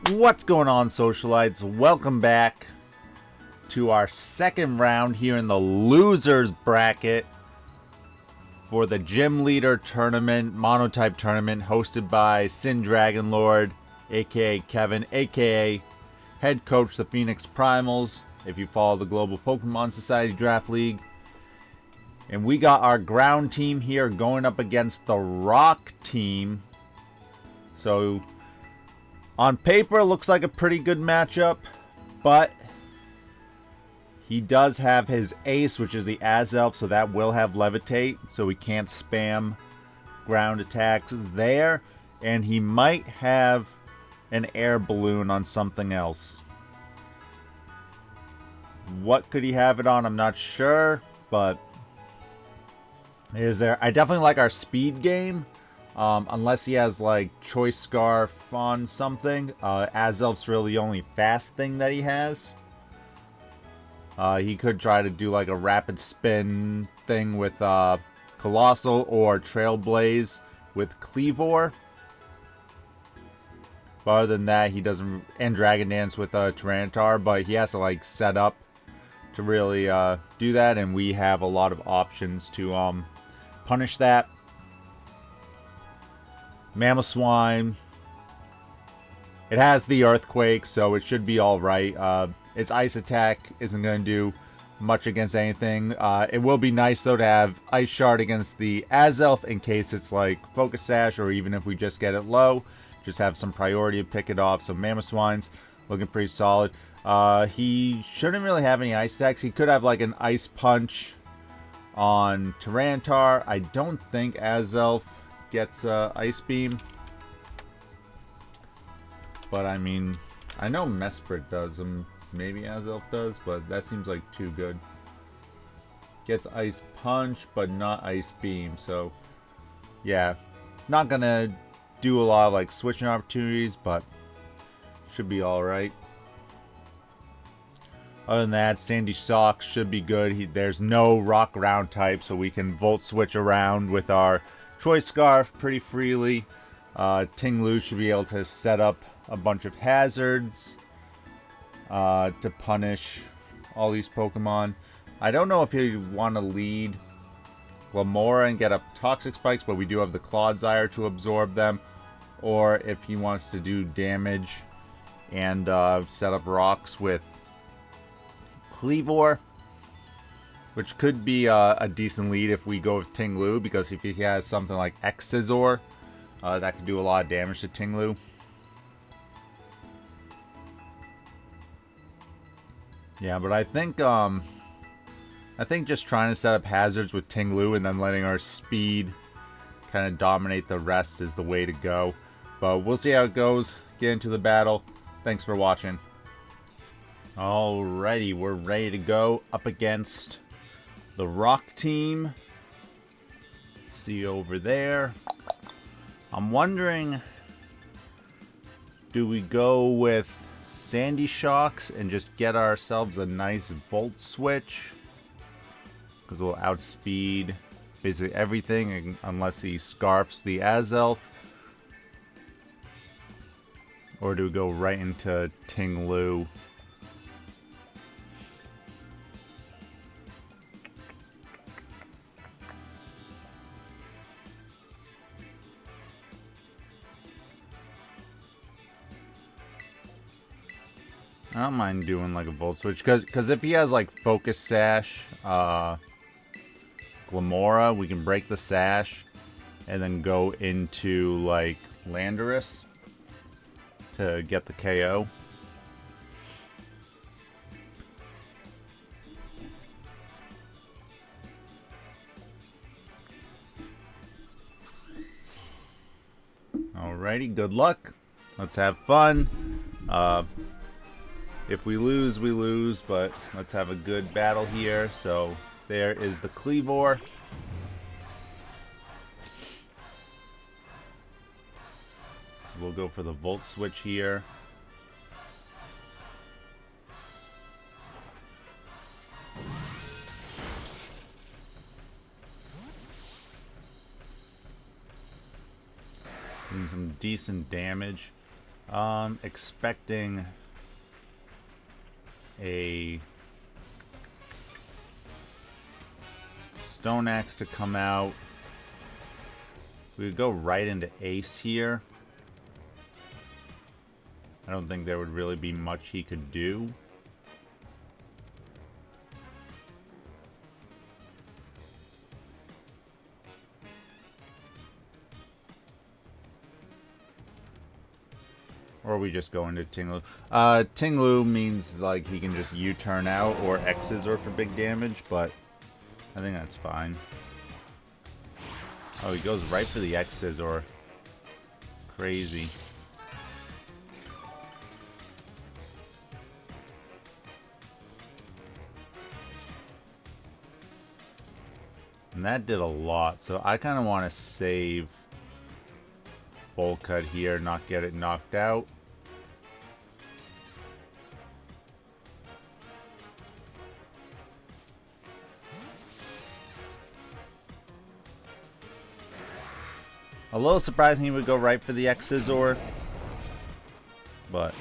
What's going on, socialites? Welcome back to our second round here in the losers bracket for the Gym Leader Tournament, Monotype Tournament, hosted by Sin Dragon Lord, aka Kevin, aka head coach the Phoenix Primals, if you follow the Global Pokemon Society Draft League. And we got our ground team here going up against the rock team. So on paper, it looks like a pretty good matchup, but he does have his ace, which is the Azelf, so that will have Levitate, so we can't spam ground attacks there. And he might have an air balloon on something else. What could he have it on? I'm not sure, but is there? I definitely like our speed game. Unless he has like Choice Scarf on something. Azelf's really the only fast thing that he has. He could try to do like a rapid spin thing with Colossal or Trailblaze with Cleavor. But other than that, he doesn't. And Dragon Dance with Tyranitar, but he has to like set up to really do that, and we have a lot of options to punish that. Mamoswine. It has the Earthquake, so it should be alright. Its Ice attack isn't going to do much against anything. It will be nice, though, to have Ice Shard against the Azelf in case it's like Focus Sash, or even if we just get it low. Just have some priority to pick it off. So Mamoswine's looking pretty solid. He shouldn't really have any Ice attacks. He could have like an Ice Punch on Tyranitar. I don't think Azelf gets Ice Beam, but I mean, I know Mesprit does, and maybe Azelf does, but that seems like too good. Gets Ice Punch, but not Ice Beam, so yeah, not gonna do a lot of like switching opportunities, but should be alright. Other than that, Sandy Socks should be good. There's no rock ground type, so we can Volt Switch around with our Choice Scarf pretty freely. Ting-lu should be able to set up a bunch of hazards to punish all these Pokemon. I don't know if you want to lead Glamora and get up Toxic Spikes, but we do have the Clodsire to absorb them. Or if he wants to do damage and set up rocks with Cleavor, which could be a decent lead if we go with Ting-lu, because if he has something like X-Scissor, that could do a lot of damage to Ting-lu. Yeah, but I think just trying to set up hazards with Ting-lu and then letting our speed kind of dominate the rest is the way to go. But we'll see how it goes. Get into the battle. Thanks for watching. Alrighty, we're ready to go up against the rock team. See over there. I'm wondering, do we go with Sandy Shocks and just get ourselves a nice Volt Switch? Because we'll outspeed basically everything unless he scarfs the Azelf. Or do we go right into Ting-lu? I don't mind doing like a Volt Switch, because if he has like Focus Sash, Glamora, we can break the Sash and then go into like Landorus to get the KO. Alrighty, good luck. Let's have fun. If we lose, we lose, but let's have a good battle here. So there is the Cleavor. We'll go for the Volt Switch here. Doing some decent damage. Expecting a Stone Axe to come out. We would go right into Ace here. I don't think there would really be much he could do. Or we just go into ting-lu. Ting-lu means like he can just U-turn out or X's or for big damage, but I think that's fine. Oh, he goes right for the X's or crazy. And that did a lot, so I kind of want to save Bowl Cut here, not get it knocked out. A little surprising he would go right for the X-Scissor, but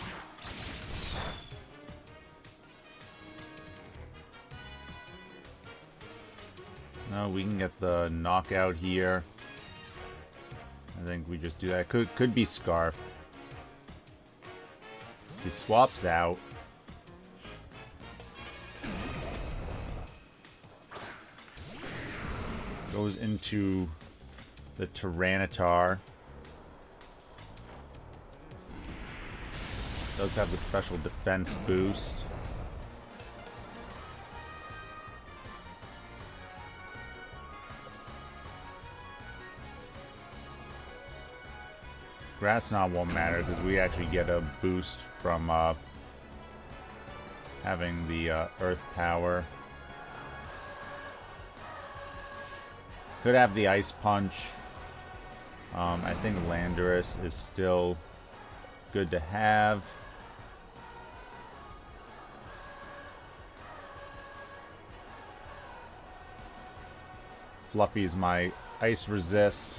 no, we can get the knockout here. I think we just do that. Could be Scarf. He swaps out. Goes into the Tyranitar. Does have the special defense boost. Grass Knot won't matter because we actually get a boost from having the Earth Power. Could have the Ice Punch. I think Landorus is still good to have. Fluffy's my Ice Resist.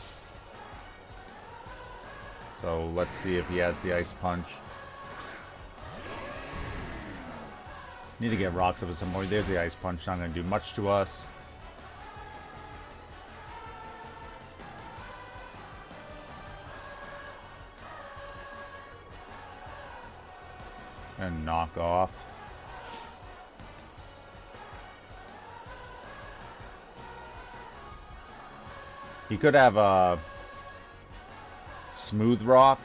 So let's see if he has the Ice Punch. Need to get rocks up at some point. There's the Ice Punch. Not going to do much to us. And knock off. He could have a Smooth Rock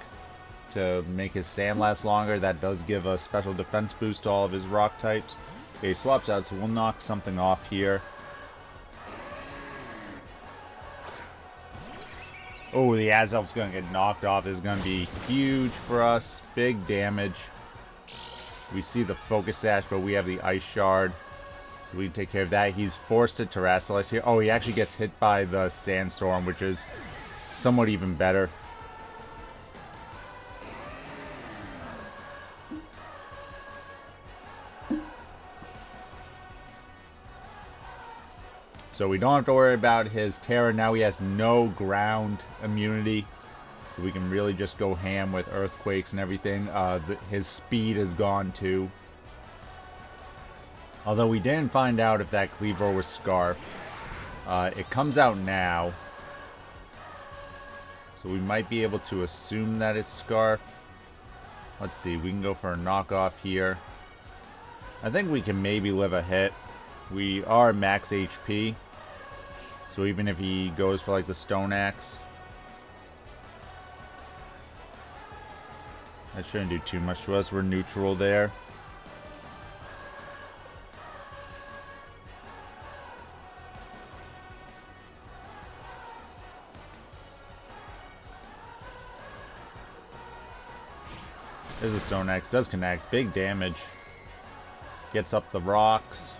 to make his stand last longer. That does give a special defense boost to all of his rock types. Okay, he swaps out, so we'll knock something off here. Oh, the Azelf's going to get knocked off. This is going to be huge for us. Big damage. We see the Focus Sash, but we have the Ice Shard. We can take care of that. He's forced to Terrasilize here. Oh, he actually gets hit by the Sandstorm, which is somewhat even better. So we don't have to worry about his Terra. Now he has no ground immunity. So we can really just go ham with Earthquakes and everything. His speed is gone too. Although we didn't find out if that Cleaver was Scarf. It comes out now. So we might be able to assume that it's Scarf. Let's see, we can go for a knockoff here. I think we can maybe live a hit. We are max HP. So even if he goes for like the Stone Axe, that shouldn't do too much to us. We're neutral there. There's a Stone Axe. Does connect. Big damage. Gets up the rocks.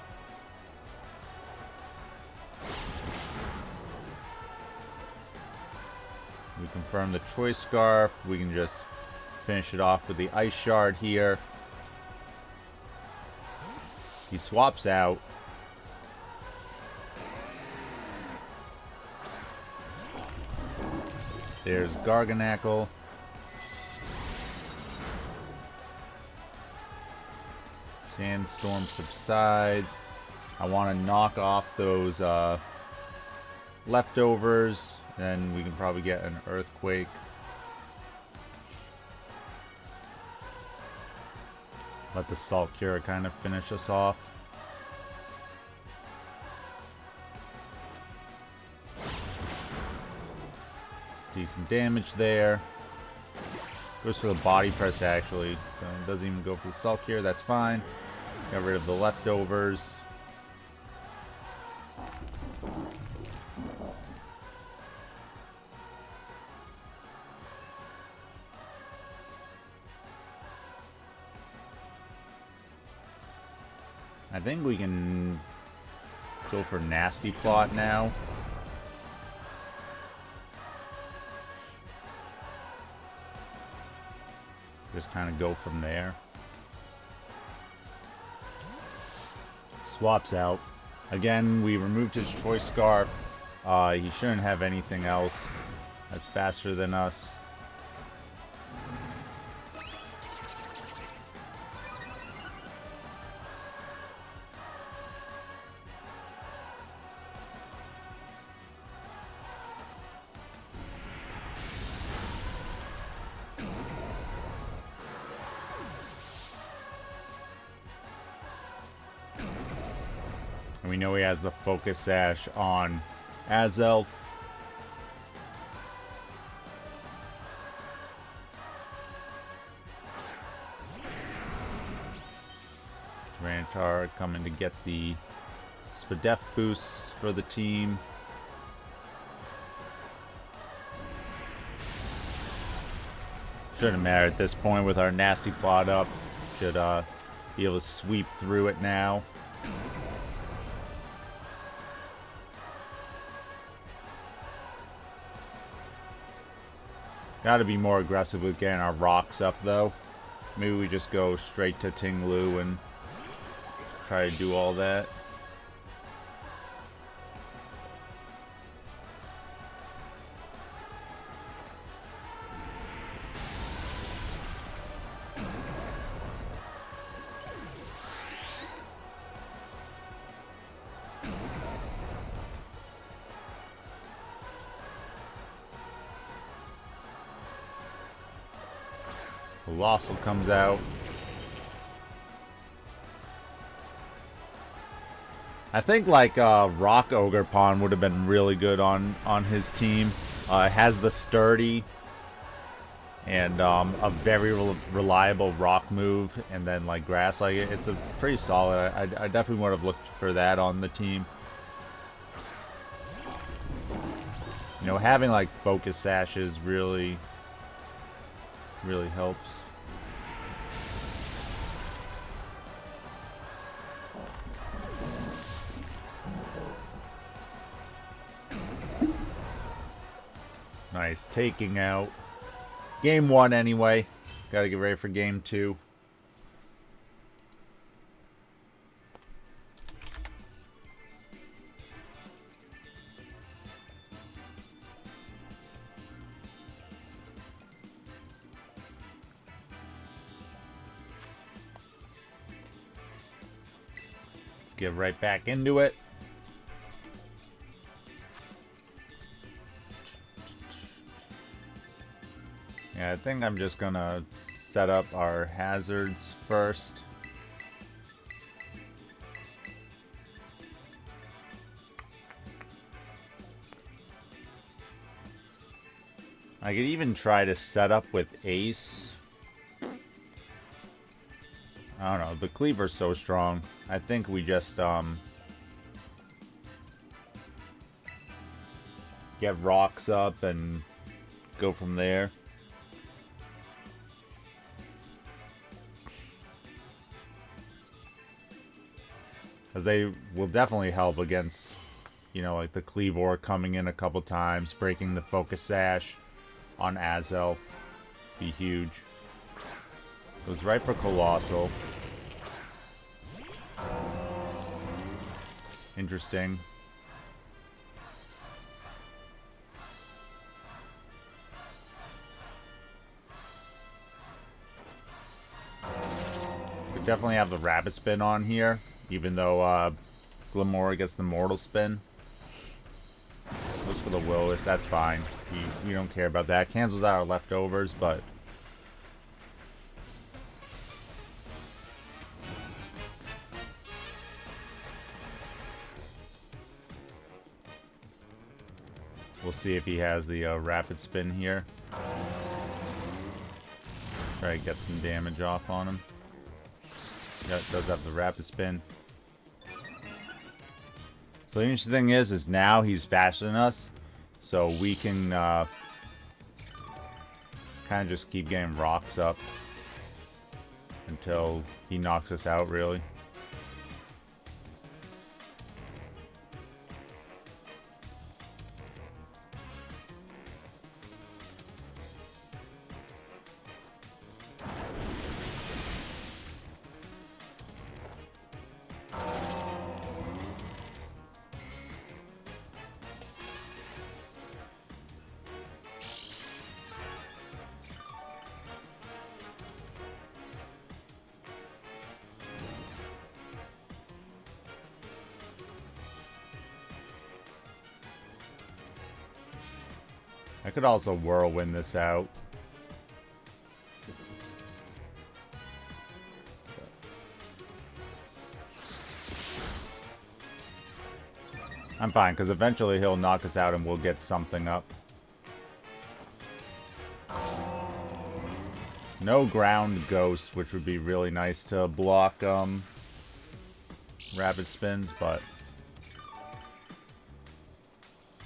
We confirm the Choice Scarf. We can just finish it off with the Ice Shard here. He swaps out. There's Garganackle. Sandstorm subsides. I want to knock off those leftovers, then we can probably get an earthquake. Let the Salt Cure kind of finish us off. Decent damage there. Goes for the body press actually, so it doesn't even go for the Salt Cure, that's fine. Got rid of the leftovers. I think we can go for Nasty Plot now. Just kind of go from there. Swaps out. Again, we removed his Choice Scarf. He shouldn't have anything else that's faster than us. And we know he has the Focus Sash on Azelf. Rantar coming to get the Spadef boosts for the team. Shouldn't matter at this point with our Nasty Plot up. Should be able to sweep through it now. Gotta be more aggressive with getting our rocks up, though. Maybe we just go straight to Ting-lu and try to do all that. Colossal comes out. I think like Rock Ogre Pawn would have been really good on his team. It has the sturdy and a very reliable rock move, and then like grass. Like it's a pretty solid. I definitely would have looked for that on the team. You know, having like Focus Sashes really helps. Nice, taking out. Game 1 anyway. Gotta get ready for game 2. Let's get right back into it. Yeah, I think I'm just gonna set up our hazards first. I could even try to set up with Ace. I don't know, the Cleaver's so strong. I think we just get rocks up and go from there. Because they will definitely help against, you know, like the Cleavor coming in a couple times, breaking the Focus Sash on Azelf. Be huge. Goes right for Colossal. Interesting. definitely have the rapid spin on here, even though Glamora gets the mortal spin. Goes for the Willis, that's fine. We don't care about that. Cancels out our leftovers, but we'll see if he has the rapid spin here. Try to get some damage off on him. Yeah, it does have the rapid spin. So the interesting thing is now he's faster than us, so we can kind of just keep getting rocks up until he knocks us out, really. I could also whirlwind this out. I'm fine, because eventually he'll knock us out and we'll get something up. No ground ghost, which would be really nice to block rapid spins, but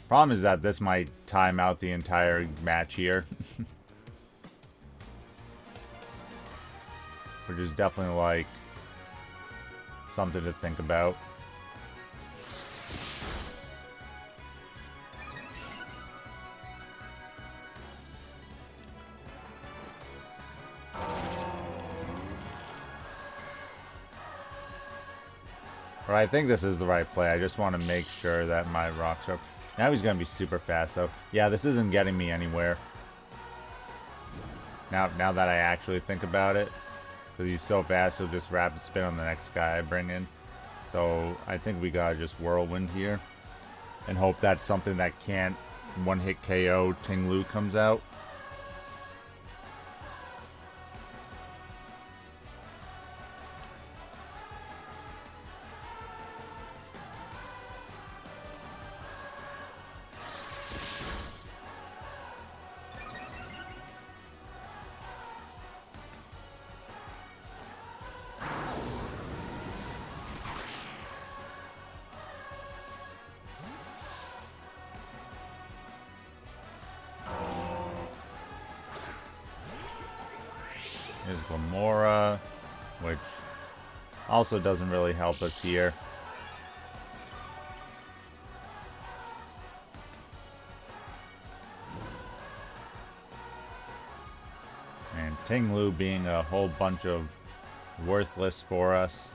problem is that this might time out the entire match here. Which is definitely like something to think about. But I think this is the right play. I just want to make sure that my rocks are... Now he's going to be super fast, though. Yeah, this isn't getting me anywhere. Now that I actually think about it. Because he's so fast, he'll just rapid spin on the next guy I bring in. So I think we got to just whirlwind here. And hope that something that can't one-hit KO Ting-Lu comes out. Is Glamora, which also doesn't really help us here. And Ting-Lu being a whole bunch of worthless for us.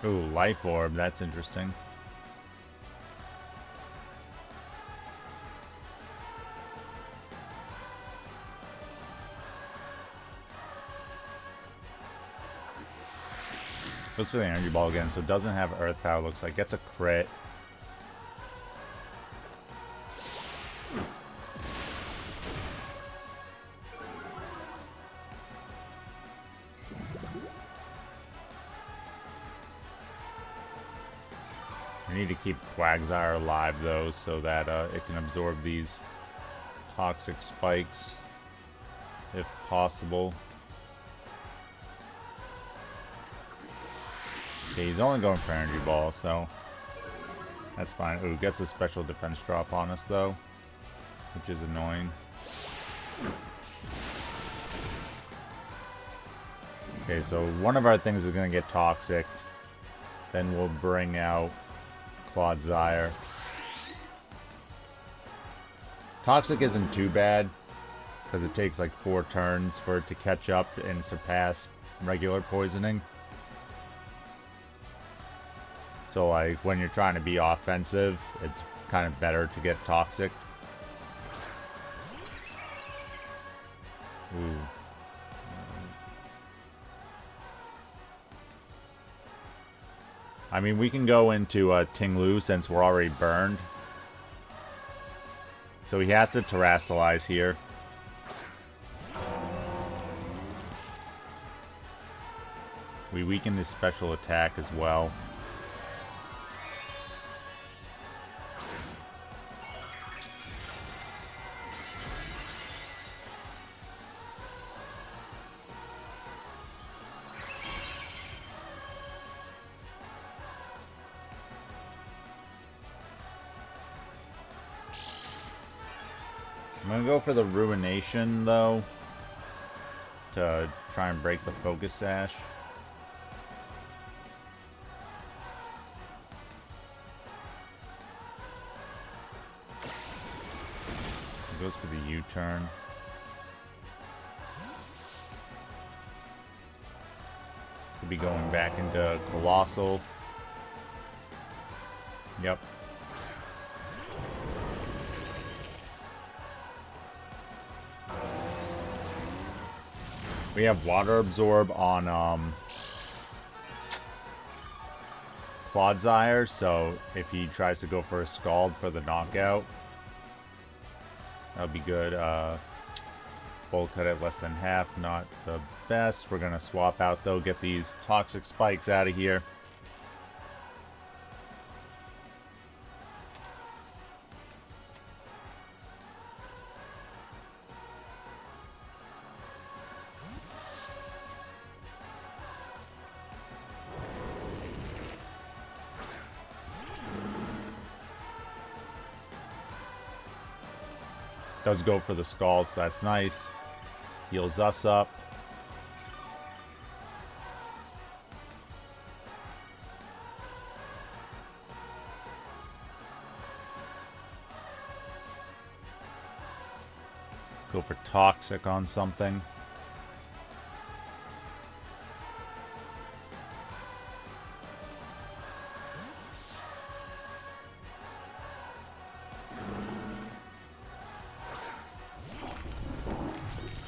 Ooh, Life Orb, that's interesting. Goes for the Energy Ball again, so it doesn't have Earth Power, looks like. Gets a crit. I need to keep Quagsire alive, though, so that it can absorb these toxic spikes, if possible. Okay, he's only going for Energy Ball, so that's fine. Ooh, gets a special defense drop on us, though, which is annoying. Okay, so one of our things is going to get toxic. Then we'll bring out Quagsire. Toxic isn't too bad, because it takes like 4 turns for it to catch up and surpass regular poisoning. So like when you're trying to be offensive, it's kind of better to get Toxic. Ooh. I mean, we can go into Ting-lu since we're already burned. So he has to Terrastalize here. We weaken his special attack as well. I'm gonna go for the Ruination, though, to try and break the Focus Sash. He goes for the U-turn. Could be going back into Colossal. Yep. We have Water Absorb on Clodsire, so if he tries to go for a Scald for the knockout, that'll be good. Bulk cut at less than half, not the best. We're gonna swap out though, get these Toxic Spikes out of here. Does go for the Scald, so that's nice. Heals us up. Go for Toxic on something.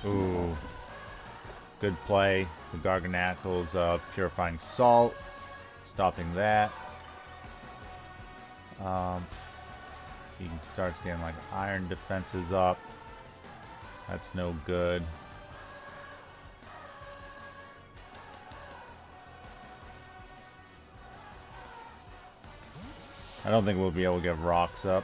Ooh. Good play. The Garganacle's Purifying Salt. Stopping that. He starts getting like Iron defenses up. That's no good. I don't think we'll be able to get Rocks up.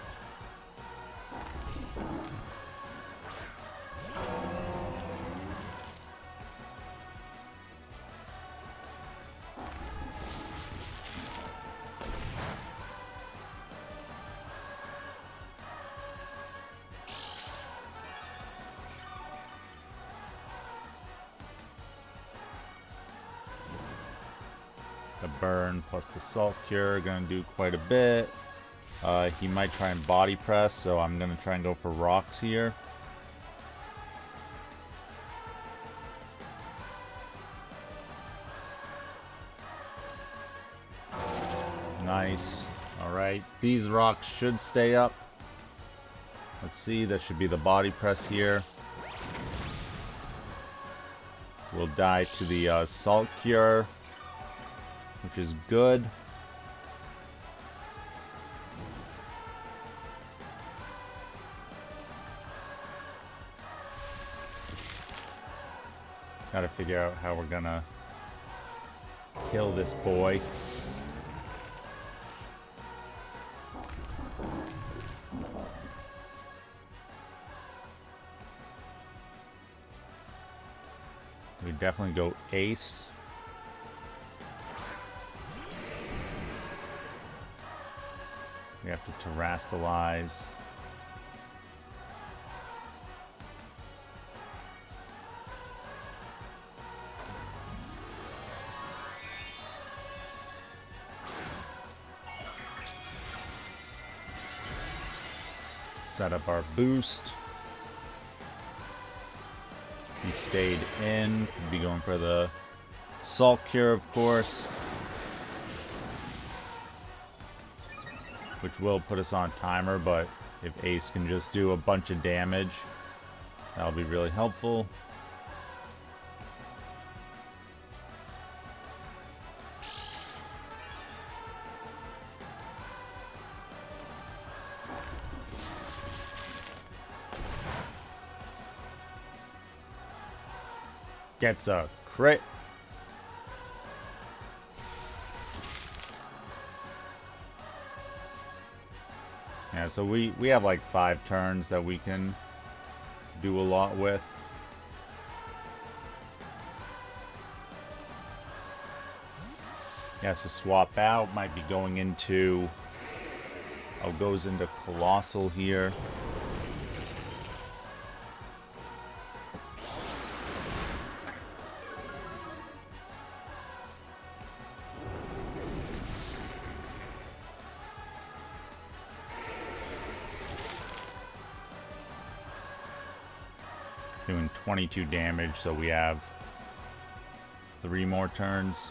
The burn plus the Salt Cure gonna do quite a bit. He might try and Body Press, so I'm gonna try and go for Rocks here. Nice. Alright, these rocks should stay up. Let's see, that should be the Body Press here. We'll die to the Salt Cure, which is good. Gotta figure out how we're gonna kill this boy. We definitely go Ace. We have to Terrastalize. set up our boost. He stayed in. Could be going for the Salt Cure, of course. Which will put us on timer, but if Ace can just do a bunch of damage, that'll be really helpful. Gets a crit. Yeah, so we have like 5 turns that we can do a lot with. He has to swap out. Might be going into... Oh, goes into Colossal here. Doing 22 damage, so we have 3 more turns.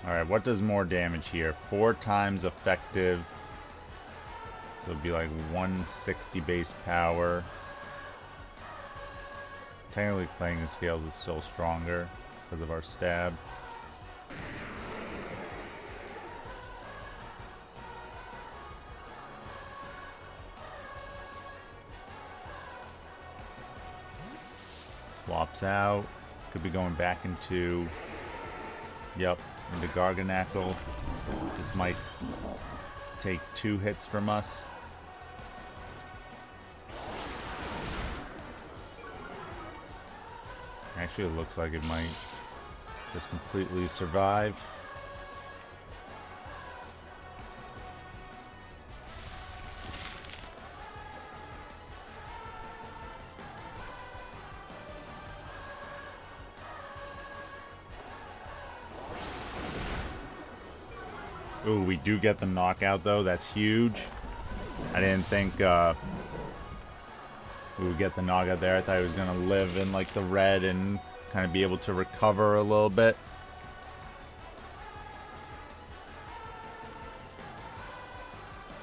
Alright, what does more damage here? 4 times effective. So it'd be like 160 base power. Technically, playing the scales is still stronger because of our stab. Swaps out. Could be going back into... Yep, into Garganackle. This might take 2 hits from us. Actually, it looks like it might just completely survive. Ooh, we do get the knockout, though. That's huge. I didn't think we would get the knockout there. I thought he was going to live in, like, the red and kind of be able to recover a little bit.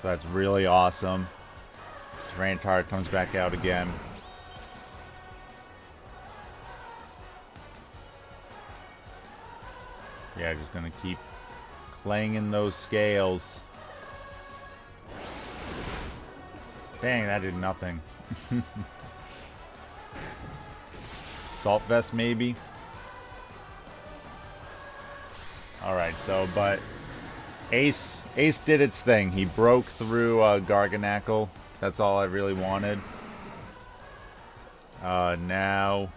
So that's really awesome. Tyranitar comes back out again. Yeah, just going to keep playing in those scales. Dang, that did nothing. Salt Vest, maybe? Alright, so, but Ace did its thing. He broke through Garganackle. That's all I really wanted. Now...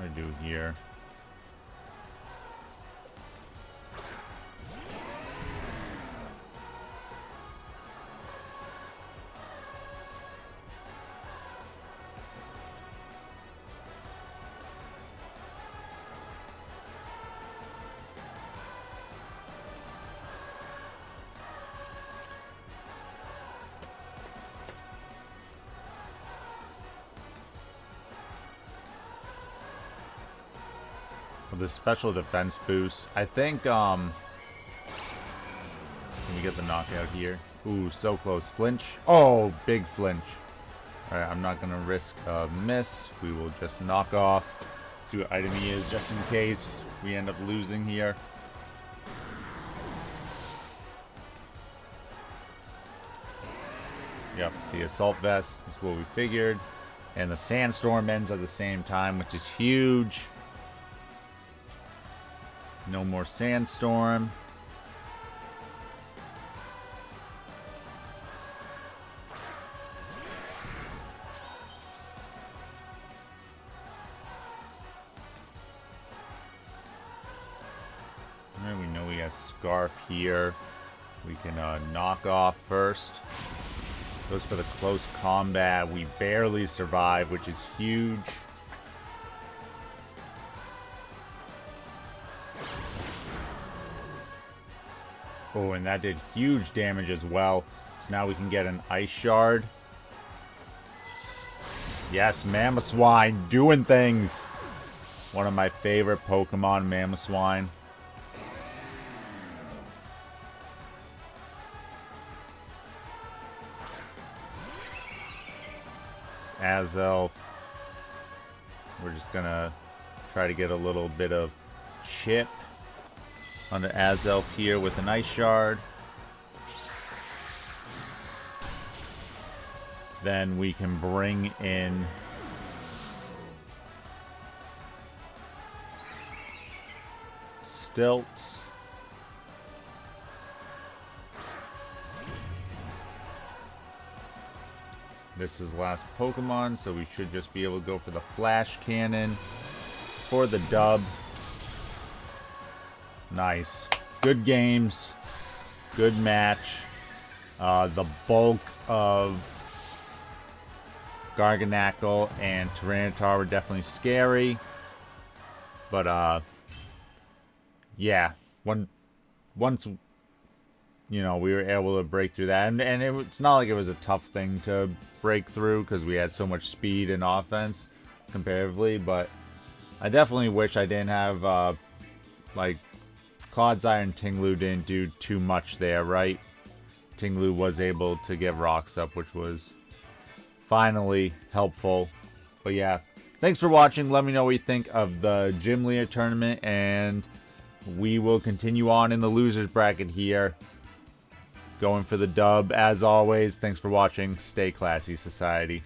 What do I do here? With the special defense boost, I think, can we get the knockout here? Ooh, so close. Flinch. Oh, big flinch. Alright, I'm not going to risk a miss. We will just knock off. See what item he is, just in case we end up losing here. Yep, the Assault Vest is what we figured. And the Sandstorm ends at the same time, which is huge. No more Sandstorm. a Scarf here. We can knock off first. Goes for the close combat. We barely survive, which is huge. Oh, and that did huge damage as well. So now we can get an Ice Shard. Yes, Mamoswine doing things. One of my favorite Pokemon, Mamoswine. Azelf. We're just gonna try to get a little bit of chip onto Azelf here with an Ice Shard. Then we can bring in Stilts. This is last Pokemon, so we should just be able to go for the Flash Cannon for the dub. Nice. Good games. Good match. The bulk of Garganacl and Tyranitar were definitely scary. But, yeah. Once, you know, we were able to break through that. And it's not like it was a tough thing to break through because we had so much speed and offense comparatively. But I definitely wish I didn't have, like, Clodsire and Ting-lu didn't do too much there, right? Ting-lu was able to get rocks up, which was finally helpful. But yeah, thanks for watching. Let me know what you think of the Gym Leader Tournament, and we will continue on in the losers bracket here. Going for the dub, as always. Thanks for watching. Stay classy, society.